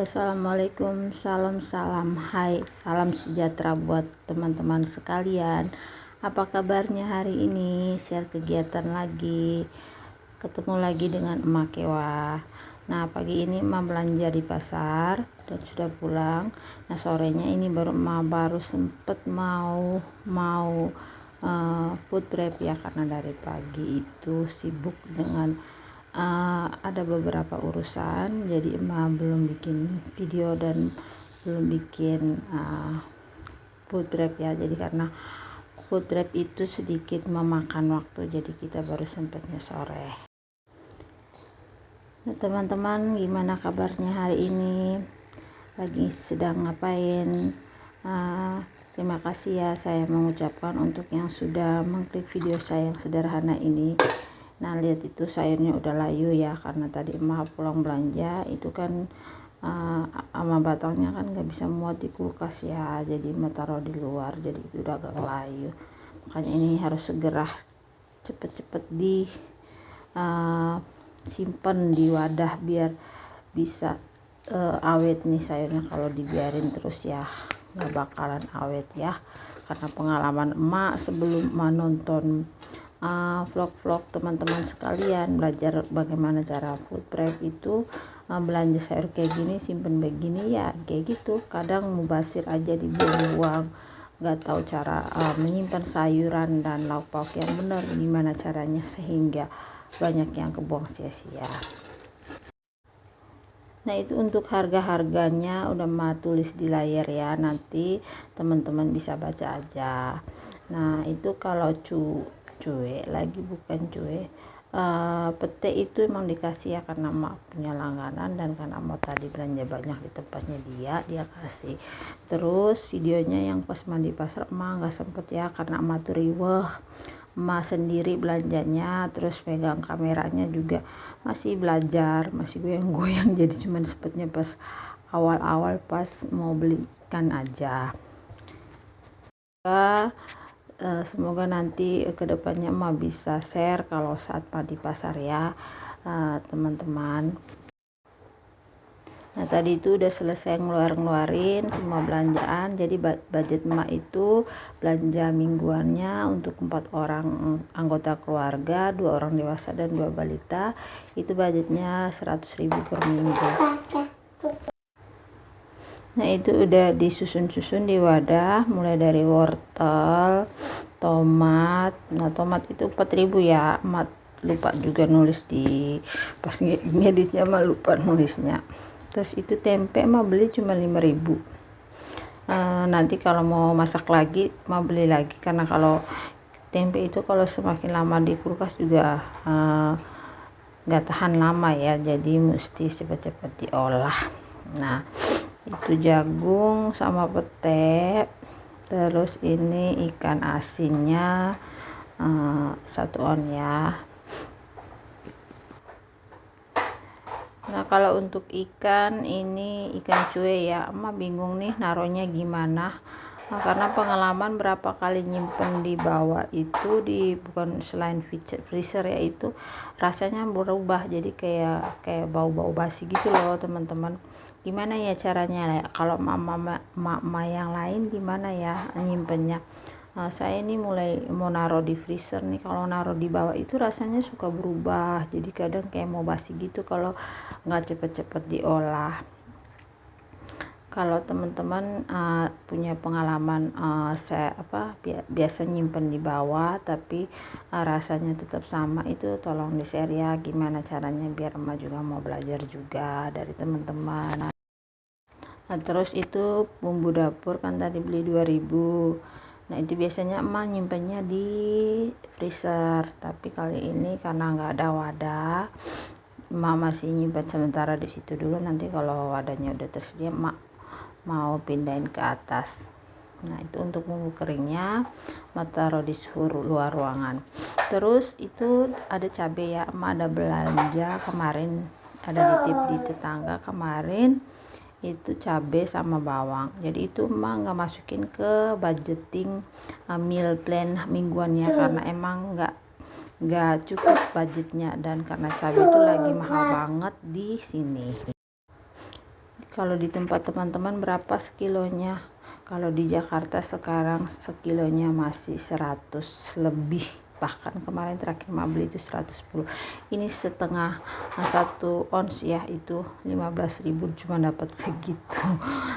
Assalamualaikum, salam salam sejahtera buat teman-teman sekalian. Apa kabarnya hari ini? Share kegiatan lagi, ketemu lagi dengan Emak Kewa. Nah, pagi ini Emak belanja di pasar dan sudah pulang. Nah, sorenya ini baru sempet mau food prep ya, karena dari pagi itu sibuk dengan ada beberapa urusan, jadi emak belum bikin video dan belum bikin food prep ya. Jadi karena food prep itu sedikit memakan waktu, jadi kita baru sempatnya sore. Nah, teman-teman, gimana kabarnya hari ini? Lagi sedang ngapain? Terima kasih ya, saya mengucapkan untuk yang sudah mengklik video saya yang sederhana ini. Nah, lihat itu sayurnya udah layu ya, karena tadi emak pulang belanja itu kan sama batangnya kan nggak bisa muat di kulkas ya, jadi emak taruh di luar, jadi itu udah agak layu. Makanya ini harus segera cepet-cepet di simpen di wadah biar bisa awet nih sayurnya. Kalau dibiarin terus ya nggak bakalan awet ya, karena pengalaman emak sebelum nonton vlog-vlog teman-teman sekalian belajar bagaimana cara food prep itu, belanja sayur kayak gini, simpen begini ya, kayak gitu. Kadang mubazir aja, dibuang-buang, nggak tahu cara menyimpan sayuran dan lauk pauk yang benar gimana caranya, sehingga banyak yang kebuang sia-sia. Nah, itu untuk harga-harganya udah tulis di layar ya, nanti teman-teman bisa baca aja. Nah, itu kalau cuek lagi, bukan cuek, pete itu emang dikasih ya, karena emak punya langganan dan karena emak tadi belanja banyak di tempatnya dia kasih. Terus videonya yang pas mandi pasar emak nggak sempet ya, karena emak tuh riweh, emak sendiri belanjanya, terus pegang kameranya juga masih belajar, masih goyang-goyang, jadi cuman sempetnya pas awal-awal pas mau beli ikan aja. Semoga nanti kedepannya emak bisa share kalau saat di pasar ya, teman-teman. Nah, tadi itu udah selesai ngeluarin semua belanjaan, jadi budget emak itu belanja mingguannya untuk 4 orang anggota keluarga, 2 orang dewasa dan 2 balita, itu budgetnya 100.000 per minggu. Nah, itu udah disusun-susun di wadah, mulai dari wortel, tomat. Nah, tomat itu 4.000 ya, emak lupa juga nulis di pas ngeditnya, emak lupa nulisnya. Terus itu tempe emak beli cuma 5.000. Nanti kalau mau masak lagi emak beli lagi, karena kalau tempe itu kalau semakin lama di kulkas juga nggak tahan lama ya, jadi mesti cepet-cepet diolah. Nah, itu jagung sama pete. Terus ini ikan asinnya 1 on ya. Nah, kalau untuk ikan, ini ikan cuek ya, emak bingung nih naruhnya gimana. Nah, karena pengalaman berapa kali nyimpen di bawah itu, bukan selain freezer ya, itu rasanya berubah, jadi kayak bau-bau basi gitu loh teman-teman. Gimana ya caranya ya, kalau mama yang lain gimana ya nyimpennya? Saya ini mulai mau naruh di freezer nih, kalau naruh di bawah itu rasanya suka berubah, jadi kadang kayak mau basi gitu kalau nggak cepet-cepet diolah. Kalau teman-teman punya pengalaman biasa nyimpen di bawah tapi rasanya tetap sama, itu tolong di share ya, gimana caranya biar emak juga mau belajar juga dari teman-teman. Nah, terus itu bumbu dapur kan tadi beli 2.000. Nah, itu biasanya emak nyimpennya di freezer, tapi kali ini karena nggak ada wadah, emak masih nyimpan sementara di situ dulu. Nanti kalau wadahnya udah tersedia emak mau pindahin ke atas. Nah, itu untuk bumbu keringnya emak taruh di suhu luar ruangan. Terus itu ada cabai ya, emak ada belanja kemarin, ada ditip di tetangga kemarin itu cabai sama bawang, jadi itu emang nggak masukin ke budgeting meal plan mingguannya, karena emang nggak cukup budgetnya, dan karena cabai itu lagi mahal banget di sini. Kalau di tempat teman-teman berapa sekilonya? Kalau di Jakarta sekarang sekilonya masih 100 lebih, bahkan kemarin terakhir ma beli itu 110. Ini setengah 1 ons ya, itu 15.000 cuma dapat segitu.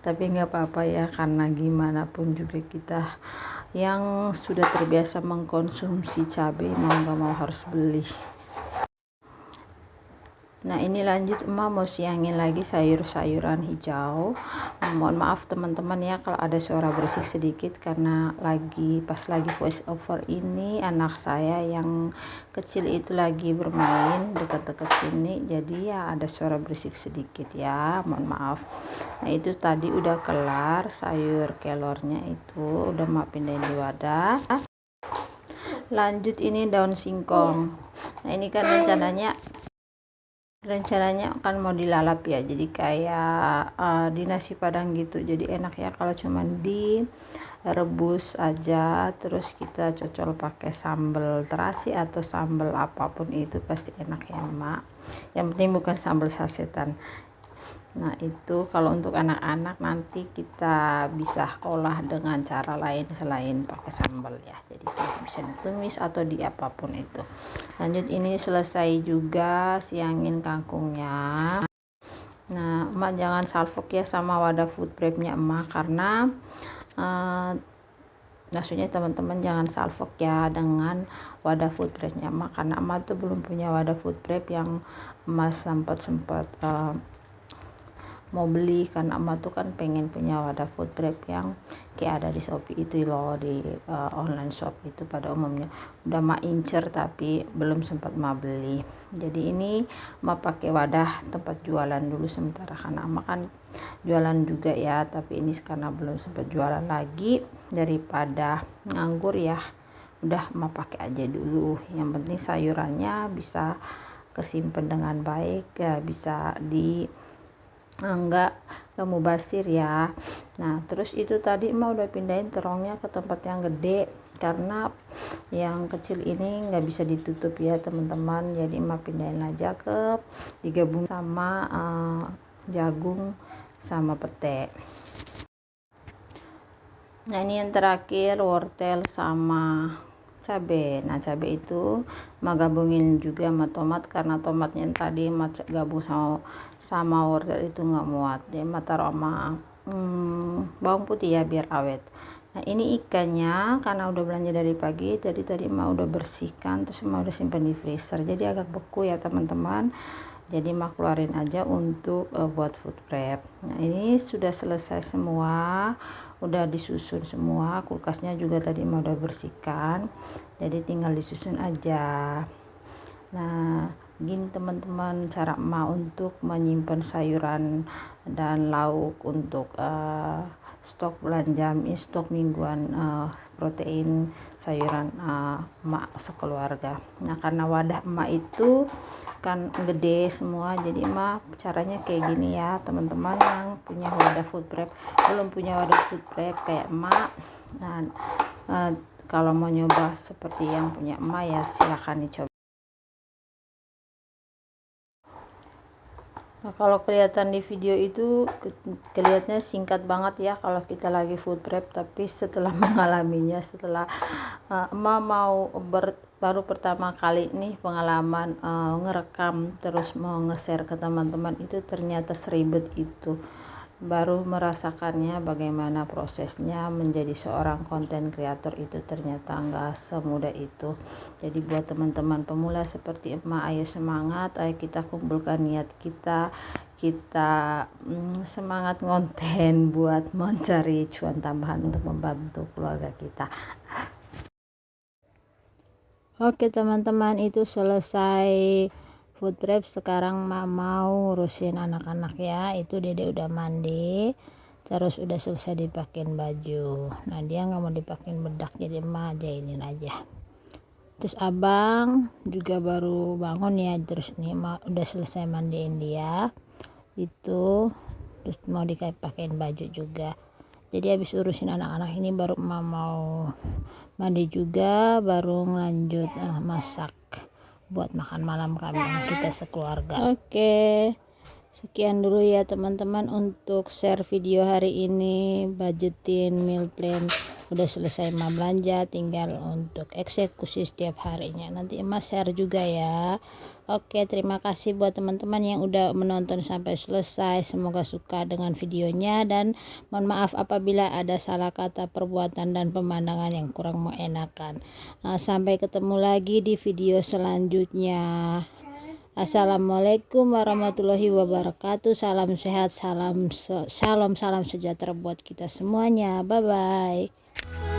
Tapi nggak apa-apa ya, karena gimana pun juga kita yang sudah terbiasa mengkonsumsi cabai mau nggak mau harus beli. Nah, ini lanjut emak mau siangin lagi sayur-sayuran hijau. Nah, mohon maaf teman-teman ya kalau ada suara berisik sedikit, karena pas lagi voice over ini anak saya yang kecil itu lagi bermain dekat-dekat sini, jadi ya ada suara berisik sedikit ya, mohon maaf. Nah, itu tadi udah kelar sayur kelornya, itu udah mak pindahin di wadah. Lanjut ini daun singkong. Nah, ini kan rencananya akan mau dilalap ya, jadi kayak di nasi padang gitu. Jadi enak ya kalau cuman direbus aja, terus kita cocol pakai sambal terasi atau sambal apapun itu pasti enak ya mak. Yang penting bukan sambal sasetan. Nah, itu kalau untuk anak-anak nanti kita bisa olah dengan cara lain selain pakai sambal ya, jadi bisa ditumis atau di apapun itu. Lanjut, ini selesai juga siangin kangkungnya. Nah, emak jangan salfok ya sama wadah food prepnya emak, karena maksudnya teman-teman jangan salfok ya dengan wadah food prepnya emak, karena emak tuh belum punya wadah food prep yang emak sempat mau beli, karena emak tuh kan pengen punya wadah food prep yang kayak ada di Shopee itu loh, di online shop itu pada umumnya. Udah emak incer tapi belum sempat emak beli. Jadi ini emak pakai wadah tempat jualan dulu sementara, karena emak kan jualan juga ya, tapi ini karena belum sempat jualan lagi, daripada nganggur ya udah emak pakai aja dulu. Yang penting sayurannya bisa kesimpan dengan baik ya, bisa enggak mubazir ya. Nah, terus itu tadi emak udah pindahin terongnya ke tempat yang gede, karena yang kecil ini nggak bisa ditutup ya teman-teman, jadi emak pindahin aja digabung sama jagung sama pete. Nah, ini yang terakhir wortel sama cabai. Nah, cabai itu emak gabungin juga sama tomat, karena tomatnya yang tadi emak gabung sama wortel itu nggak muat, jadi emak taruh sama bawang putih ya biar awet. Nah, ini ikannya karena udah belanja dari pagi, jadi tadi emak udah bersihkan, terus emak udah simpan di freezer, jadi agak beku ya teman-teman. Jadi emak keluarin aja untuk buat food prep. Nah, ini sudah selesai semua, udah disusun semua, kulkasnya juga tadi emak udah bersihkan, jadi tinggal disusun aja. Nah, gini teman-teman cara emak untuk menyimpan sayuran dan lauk untuk stok stok mingguan protein sayuran emak sekeluarga. Nah, karena wadah emak itu kan gede semua, jadi emak caranya kayak gini ya teman-teman yang punya wadah food prep. Belum punya wadah food prep kayak emak, nah kalau mau nyoba seperti yang punya emak ya silahkan dicoba. Nah, kalau kelihatan di video itu kelihatannya singkat banget ya kalau kita lagi food prep, tapi setelah mengalaminya, setelah emak mau baru pertama kali nih pengalaman ngerekam terus mau nge-share ke teman-teman, itu ternyata seribet itu. Baru merasakannya bagaimana prosesnya menjadi seorang konten kreator, itu ternyata nggak semudah itu. Jadi buat teman-teman pemula seperti emak, ayo semangat, ayo kita kumpulkan niat kita semangat ngonten buat mencari cuan tambahan untuk membantu keluarga kita. Oke teman-teman, itu selesai food prep. Sekarang mau ngurusin anak-anak ya. Itu dede udah mandi, terus udah selesai dipakein baju. Nah, dia nggak mau dipakein bedak, jadi emak jainin aja. Terus abang juga baru bangun ya, terus nih emak udah selesai mandiin dia itu, terus mau dipakein baju juga. Jadi habis urusin anak-anak ini baru emak mau mandi juga, baru lanjut masak buat makan malam kami kita sekeluarga. Oke. Sekian dulu ya teman-teman untuk share video hari ini. Budgetin meal plan udah selesai emak belanja, tinggal untuk eksekusi setiap harinya. Nanti emak share juga ya. Oke, terima kasih buat teman-teman yang udah menonton sampai selesai. Semoga suka dengan videonya, dan mohon maaf apabila ada salah kata, perbuatan, dan pemandangan yang kurang mengenakan. Sampai ketemu lagi di video selanjutnya. Assalamualaikum warahmatullahi wabarakatuh. Salam sehat, salam sejahtera buat kita semuanya. Bye bye.